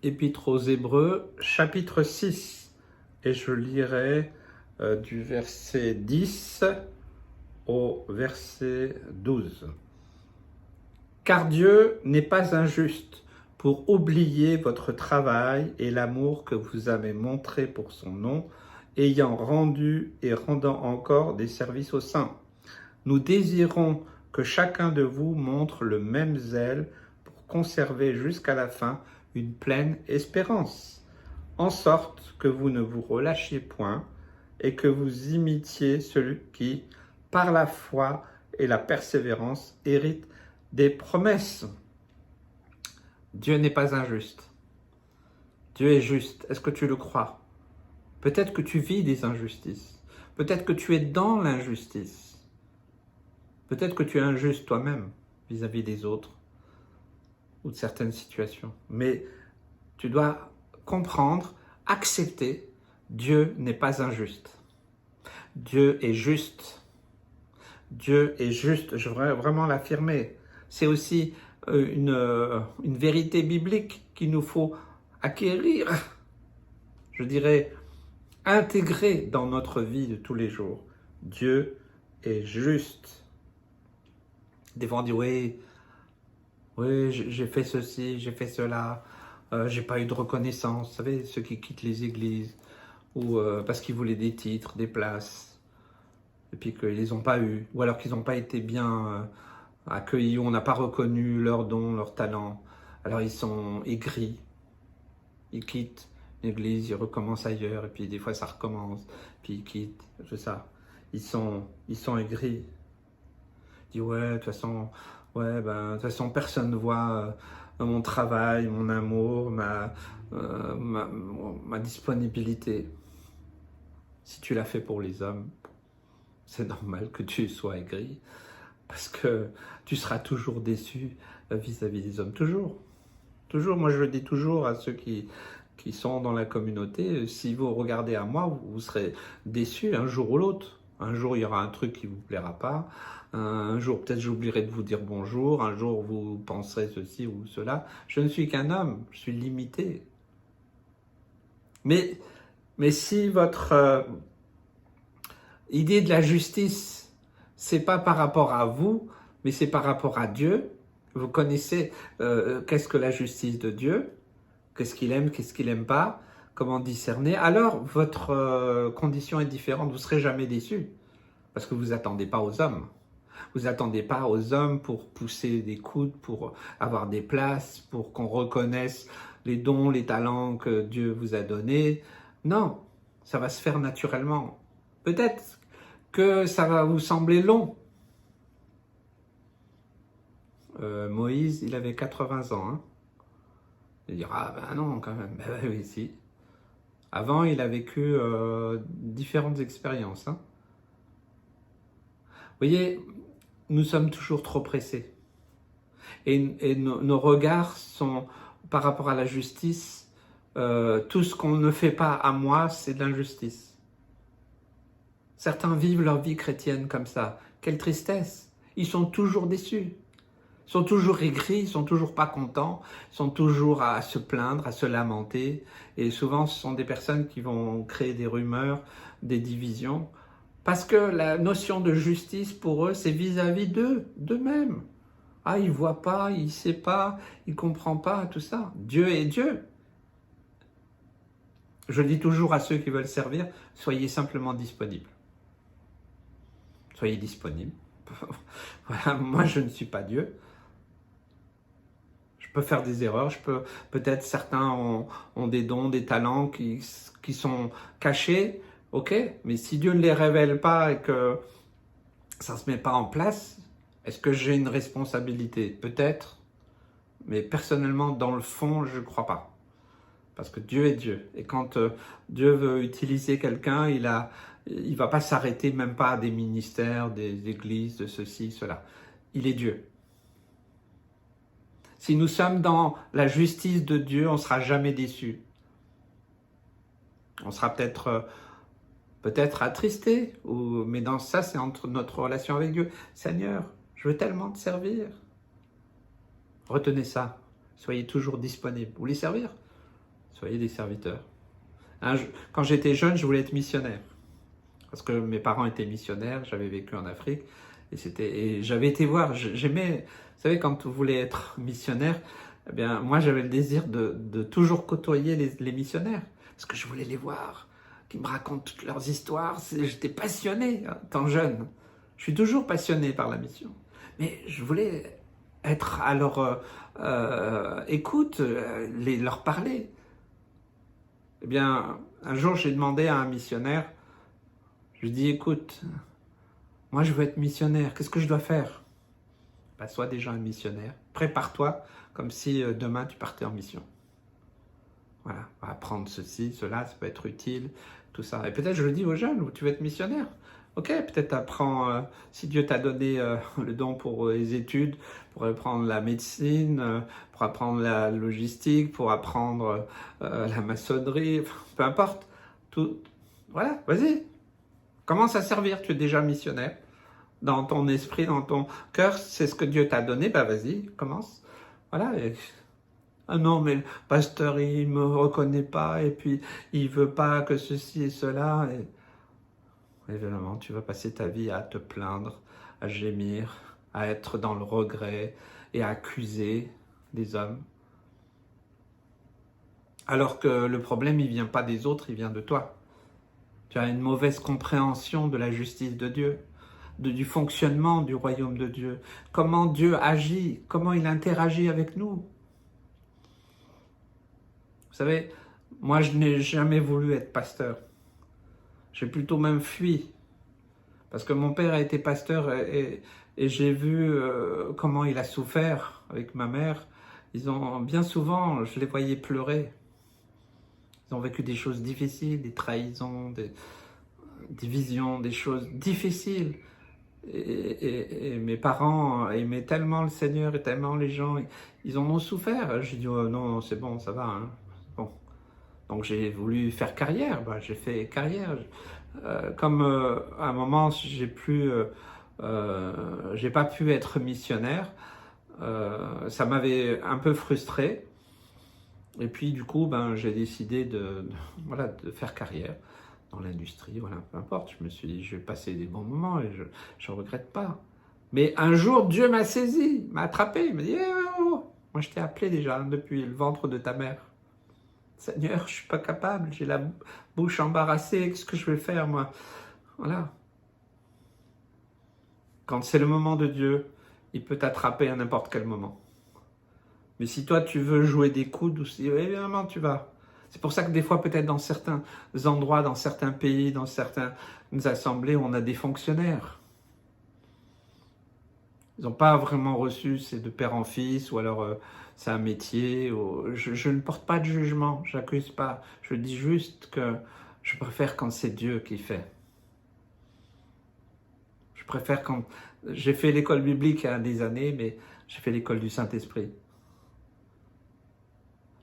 Épître aux Hébreux, chapitre 6, et je lirai du verset 10 au verset 12. Car Dieu n'est pas injuste pour oublier votre travail et l'amour que vous avez montré pour son nom, ayant rendu et rendant encore des services aux saints. Nous désirons que chacun de vous montre le même zèle pour conserver jusqu'à la fin une pleine espérance, en sorte que vous ne vous relâchiez point et que vous imitiez celui qui, par la foi et la persévérance, hérite des promesses. Dieu n'est pas injuste. Dieu est juste. Est-ce que tu le crois? Peut-être que tu vis des injustices. Peut-être que tu es dans l'injustice. Peut-être que tu es injuste toi-même vis-à-vis des autres ou de certaines situations. Mais tu dois comprendre, accepter, Dieu n'est pas injuste. Dieu est juste. Dieu est juste, je voudrais vraiment l'affirmer. C'est aussi une vérité biblique qu'il nous faut acquérir, je dirais, intégrer dans notre vie de tous les jours. Dieu est juste. Des fois on dit, oui, j'ai fait ceci, j'ai fait cela, j'ai pas eu de reconnaissance. Vous savez, ceux qui quittent les églises, ou parce qu'ils voulaient des titres, des places, et puis qu'ils les ont pas eu, ou alors qu'ils n'ont pas été bien accueillis, on n'a pas reconnu leurs dons, leurs talents. Alors ils sont aigris, ils quittent l'église, ils recommencent ailleurs, et puis des fois ça recommence, puis ils quittent, c'est ça. Ils sont aigris. Ils disent ouais, de toute façon, personne ne voit mon travail, mon amour, ma disponibilité. Si tu l'as fait pour les hommes, c'est normal que tu sois aigri, parce que tu seras toujours déçu vis-à-vis des hommes, toujours. Toujours, moi je le dis toujours à ceux qui sont dans la communauté, si vous regardez à moi, vous serez déçus un jour ou l'autre. Un jour il y aura un truc qui ne vous plaira pas, un jour peut-être j'oublierai de vous dire bonjour, un jour vous penserez ceci ou cela. Je ne suis qu'un homme, je suis limité. Mais si votre idée de la justice, c'est pas par rapport à vous, mais c'est par rapport à Dieu, vous connaissez qu'est-ce que la justice de Dieu, qu'est-ce qu'il aime, qu'est-ce qu'il n'aime pas, comment discerner, alors votre condition est différente, vous ne serez jamais déçu, parce que vous n'attendez pas aux hommes. Vous n'attendez pas aux hommes pour pousser des coudes, pour avoir des places, pour qu'on reconnaisse les dons, les talents que Dieu vous a donnés. Non, ça va se faire naturellement. Peut-être que ça va vous sembler long. Moïse, il avait 80 ans. Hein. Il dira, ah ben non, quand même. Ben oui, si. Avant, il a vécu différentes expériences. Hein. Vous voyez, nous sommes toujours trop pressés. Et nos regards sont, par rapport à la justice, tout ce qu'on ne fait pas à moi, c'est de l'injustice. Certains vivent leur vie chrétienne comme ça. Quelle tristesse! Ils sont toujours déçus. Ils sont toujours aigris, ils sont toujours pas contents, ils sont toujours à se plaindre, à se lamenter. Et souvent, ce sont des personnes qui vont créer des rumeurs, des divisions. Parce que la notion de justice, pour eux, c'est vis-à-vis d'eux-mêmes. Ah, il ne voit pas, il ne sait pas, il ne comprend pas, tout ça. Dieu est Dieu. Je dis toujours à ceux qui veulent servir, soyez simplement disponibles. Soyez disponibles. Voilà, moi, je ne suis pas Dieu. Je peux faire des erreurs, peut-être certains ont des dons, des talents qui sont cachés, ok, mais si Dieu ne les révèle pas et que ça ne se met pas en place, est-ce que j'ai une responsabilité? Peut-être, mais personnellement, dans le fond, je ne crois pas. Parce que Dieu est Dieu. Et quand Dieu veut utiliser quelqu'un, il ne va pas s'arrêter même pas à des ministères, des églises, de ceci, cela. Il est Dieu. Si nous sommes dans la justice de Dieu, on ne sera jamais déçus. On sera peut-être attristé, mais dans ça, c'est entre notre relation avec Dieu. Seigneur, je veux tellement te servir. Retenez ça. Soyez toujours disponible. Vous voulez servir? Soyez des serviteurs. Hein, quand j'étais jeune, je voulais être missionnaire. Parce que mes parents étaient missionnaires, j'avais vécu en Afrique. Et j'avais été voir, j'aimais, vous savez, quand vous voulez être missionnaire, eh bien, moi j'avais le désir de toujours côtoyer les missionnaires. Parce que je voulais les voir, qu'ils me racontent toutes leurs histoires. J'étais passionné, hein, tant jeune. Je suis toujours passionné par la mission. Mais je voulais être à leur écoute, leur parler. Eh bien, un jour, j'ai demandé à un missionnaire, je lui ai dit, écoute, moi je veux être missionnaire, qu'est-ce que je dois faire? Ben, sois déjà un missionnaire, prépare-toi comme si demain tu partais en mission. Voilà, apprendre ceci, cela, ça peut être utile, tout ça. Et peut-être je le dis aux jeunes, tu veux être missionnaire. Ok, peut-être apprends, si Dieu t'a donné le don pour les études, pour apprendre la médecine, pour apprendre la logistique, pour apprendre la maçonnerie, peu importe. Tout, voilà, vas-y, commence à servir, tu es déjà missionnaire. Dans ton esprit, dans ton cœur, c'est ce que Dieu t'a donné, ben vas-y, commence. Voilà. Ah non, mais le pasteur, il me reconnaît pas, et puis il veut pas que ceci et cela. Évidemment, tu vas passer ta vie à te plaindre, à gémir, à être dans le regret et à accuser des hommes. Alors que le problème, il vient pas des autres, il vient de toi. Tu as une mauvaise compréhension de la justice de Dieu, du fonctionnement du royaume de Dieu, comment Dieu agit, comment il interagit avec nous. Vous savez, moi je n'ai jamais voulu être pasteur. J'ai plutôt même fui. Parce que mon père a été pasteur et j'ai vu comment il a souffert avec ma mère. Bien souvent, je les voyais pleurer. Ils ont vécu des choses difficiles, des trahisons, des visions, des choses difficiles. Et mes parents aimaient tellement le Seigneur et tellement les gens, ils en ont souffert. J'ai dit, oh, non, c'est bon, ça va. Hein. Bon. Donc j'ai voulu faire carrière, j'ai fait carrière. Comme à un moment, j'ai pas pu être missionnaire, ça m'avait un peu frustré. Et puis du coup, j'ai décidé de faire carrière dans l'industrie, voilà, peu importe. Je me suis dit, je vais passer des bons moments et je ne regrette pas. Mais un jour, Dieu m'a saisi, m'a attrapé, il m'a dit, oh, moi je t'ai appelé déjà depuis le ventre de ta mère. Seigneur, je ne suis pas capable, j'ai la bouche embarrassée, qu'est-ce que je vais faire moi? Voilà. Quand c'est le moment de Dieu, il peut t'attraper à n'importe quel moment. Mais si toi tu veux jouer des coudes, évidemment tu vas. C'est pour ça que des fois peut-être dans certains endroits, dans certains pays, dans certaines assemblées, on a des fonctionnaires. Ils n'ont pas vraiment reçu, c'est de père en fils, ou alors c'est un métier. Je ne porte pas de jugement, j'accuse pas. Je dis juste que je préfère quand c'est Dieu qui fait. Je préfère quand... J'ai fait l'école biblique il y a des années, mais j'ai fait l'école du Saint-Esprit.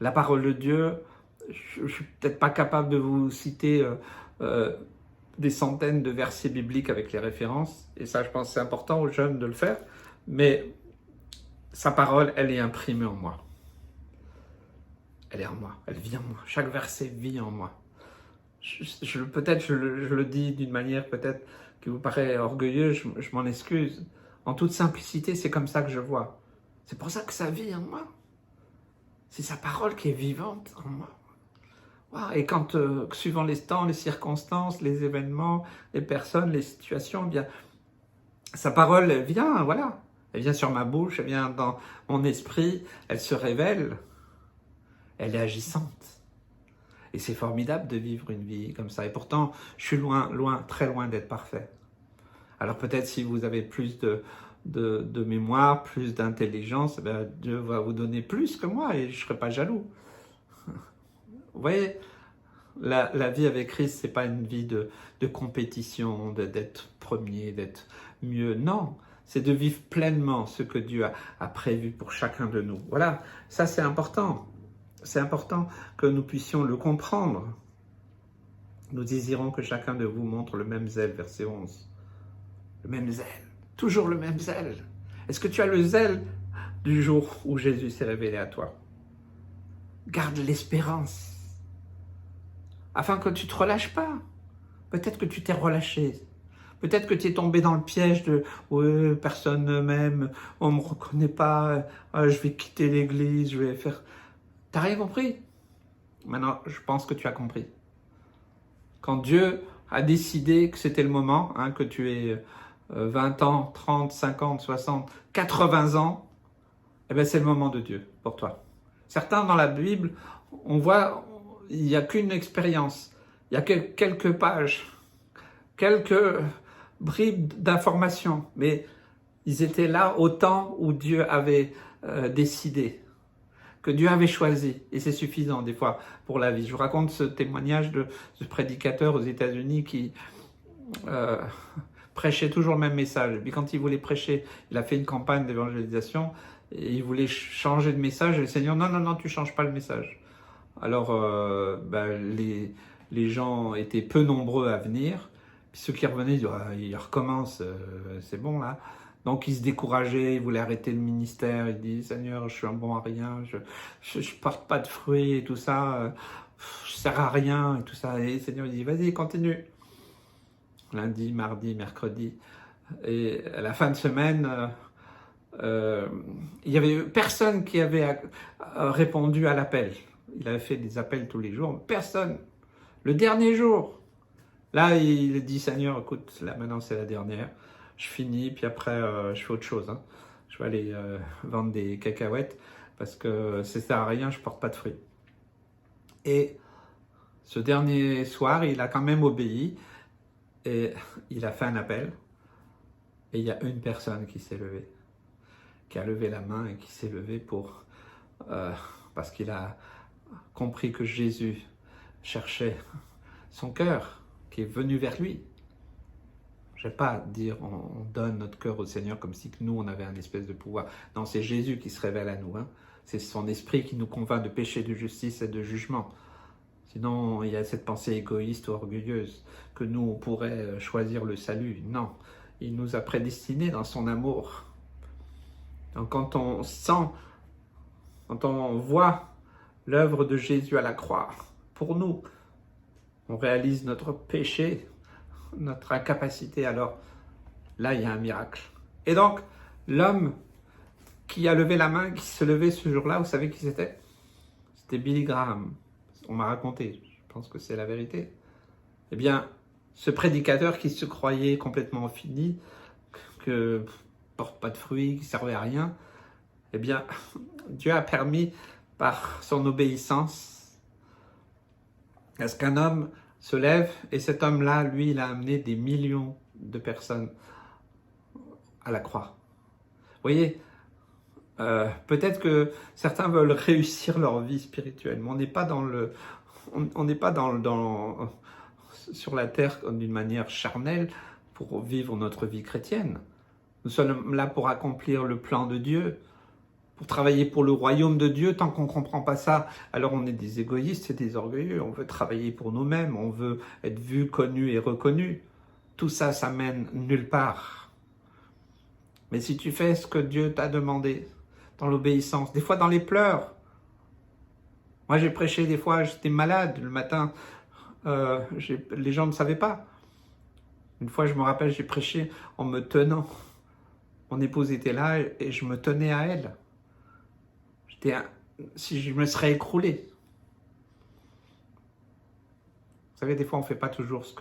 La parole de Dieu, je ne suis peut-être pas capable de vous citer des centaines de versets bibliques avec les références, et ça je pense que c'est important aux jeunes de le faire, mais sa parole, elle est imprimée en moi. Elle est en moi, elle vit en moi. Chaque verset vit en moi. Peut-être je le dis d'une manière peut-être qui vous paraît orgueilleuse, je m'en excuse. En toute simplicité, c'est comme ça que je vois. C'est pour ça que ça vit en moi. C'est sa parole qui est vivante en moi. Wow. Et quand, suivant les temps, les circonstances, les événements, les personnes, les situations, eh bien, sa parole elle vient, voilà. Elle vient sur ma bouche, elle vient dans mon esprit, elle se révèle. Elle est agissante. Et c'est formidable de vivre une vie comme ça. Et pourtant, je suis loin, très loin d'être parfait. Alors peut-être si vous avez plus de mémoire, plus d'intelligence, eh Dieu va vous donner plus que moi et je ne serai pas jaloux. Vous voyez, la vie avec Christ, ce n'est pas une vie de compétition, d'être premier, d'être mieux. Non, c'est de vivre pleinement ce que Dieu a prévu pour chacun de nous. Voilà, ça c'est important. C'est important que nous puissions le comprendre. Nous désirons que chacun de vous montre le même zèle, verset 11. Le même zèle, toujours le même zèle. Est-ce que tu as le zèle du jour où Jésus s'est révélé à toi? Garde l'espérance. afin que tu ne te relâches pas. Peut-être que tu t'es relâché. Peut-être que tu es tombé dans le piège de ouais, personne ne m'aime, on ne me reconnaît pas, je vais quitter l'église, je vais faire. T'as rien compris? Maintenant, je pense que tu as compris. Quand Dieu a décidé que c'était le moment, hein, que tu aies 20 ans, 30, 50, 60, 80 ans, eh bien c'est le moment de Dieu pour toi. Certains dans la Bible, on voit, il n'y a qu'une expérience, il y a quelques pages, quelques bribes d'informations, mais ils étaient là au temps où Dieu avait décidé, que Dieu avait choisi, et c'est suffisant des fois pour la vie. Je vous raconte ce témoignage de ce prédicateur aux États-Unis qui euh, prêchait toujours le même message. Et puis quand il voulait prêcher, il a fait une campagne d'évangélisation, et il voulait changer de message, et le Seigneur, non, non, non, tu changes pas le message. Alors les gens étaient peu nombreux à venir, puis ceux qui revenaient, ils disaient, ah, il recommence, c'est bon là. Donc ils se décourageaient, ils voulaient arrêter le ministère, ils disaient, Seigneur, je suis un bon à rien, je porte pas de fruits et tout ça, je sers à rien et tout ça. Et le Seigneur il dit, vas-y, continue. Lundi, mardi, mercredi. Et à la fin de semaine, il y avait personne qui avait répondu à l'appel. Il avait fait des appels tous les jours, personne. Le dernier jour, là, il dit, Seigneur, écoute, là maintenant c'est la dernière. Je finis, puis après, je fais autre chose. Hein. Je vais aller vendre des cacahuètes parce que ça sert à rien, je porte pas de fruits. Et ce dernier soir, il a quand même obéi et il a fait un appel. Et il y a une personne qui s'est levée, qui a levé la main et qui s'est levée pour parce qu'il a compris que Jésus cherchait son cœur, qui est venu vers lui. Je ne vais pas dire on donne notre cœur au Seigneur comme si nous on avait un espèce de pouvoir. Non, c'est Jésus qui se révèle à nous. Hein. C'est son esprit qui nous convainc de péché, de justice et de jugement. Sinon, il y a cette pensée égoïste ou orgueilleuse que nous on pourrait choisir le salut. Non, il nous a prédestinés dans son amour. Donc quand on sent, quand on voit l'œuvre de Jésus à la croix, pour nous, on réalise notre péché, notre incapacité, alors là, il y a un miracle. Et donc, l'homme qui a levé la main, qui se levait ce jour-là, vous savez qui c'était? C'était Billy Graham. On m'a raconté, je pense que c'est la vérité. Eh bien, ce prédicateur qui se croyait complètement fini, que porte pas de fruits, qui servait à rien, eh bien, Dieu a permis, par son obéissance, à ce qu'un homme se lève, et cet homme-là, lui, il a amené des millions de personnes à la croix. Vous voyez, peut-être que certains veulent réussir leur vie spirituelle, mais on n'est pas dans le, on n'est pas sur la terre d'une manière charnelle pour vivre notre vie chrétienne. Nous sommes là pour accomplir le plan de Dieu, pour travailler pour le royaume de Dieu. Tant qu'on ne comprend pas ça, alors on est des égoïstes et des orgueilleux. On veut travailler pour nous-mêmes, on veut être vu, connu et reconnu. Tout ça, ça mène nulle part. Mais si tu fais ce que Dieu t'a demandé, dans l'obéissance, des fois dans les pleurs. Moi j'ai prêché des fois, j'étais malade le matin, les gens ne savaient pas. Une fois je me rappelle, j'ai prêché en me tenant. Mon épouse était là et je me tenais à elle. Si je me serais écroulé. Vous savez, des fois, on ne fait pas toujours ce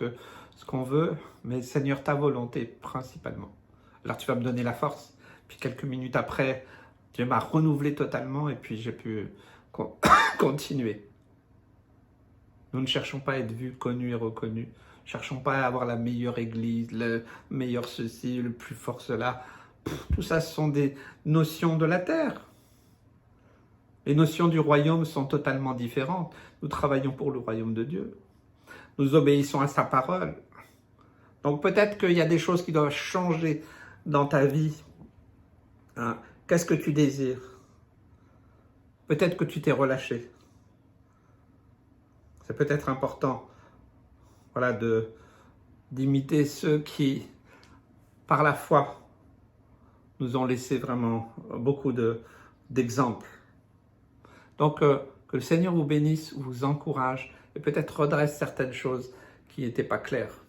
qu'on veut, mais Seigneur, ta volonté principalement. Alors, tu vas me donner la force. Puis, quelques minutes après, Dieu m'a renouvelé totalement et puis j'ai pu continuer. Nous ne cherchons pas à être vus, connus et reconnus. Nous ne cherchons pas à avoir la meilleure église, le meilleur ceci, le plus fort cela. Tout ça, ce sont des notions de la terre. Les notions du royaume sont totalement différentes. Nous travaillons pour le royaume de Dieu. Nous obéissons à sa parole. Donc peut-être qu'il y a des choses qui doivent changer dans ta vie. Hein? Qu'est-ce que tu désires? Peut-être que tu t'es relâché. C'est peut-être important, voilà, d'imiter ceux qui, par la foi, nous ont laissé vraiment beaucoup d'exemples. Donc, Que le Seigneur vous bénisse, vous encourage et peut-être redresse certaines choses qui n'étaient pas claires.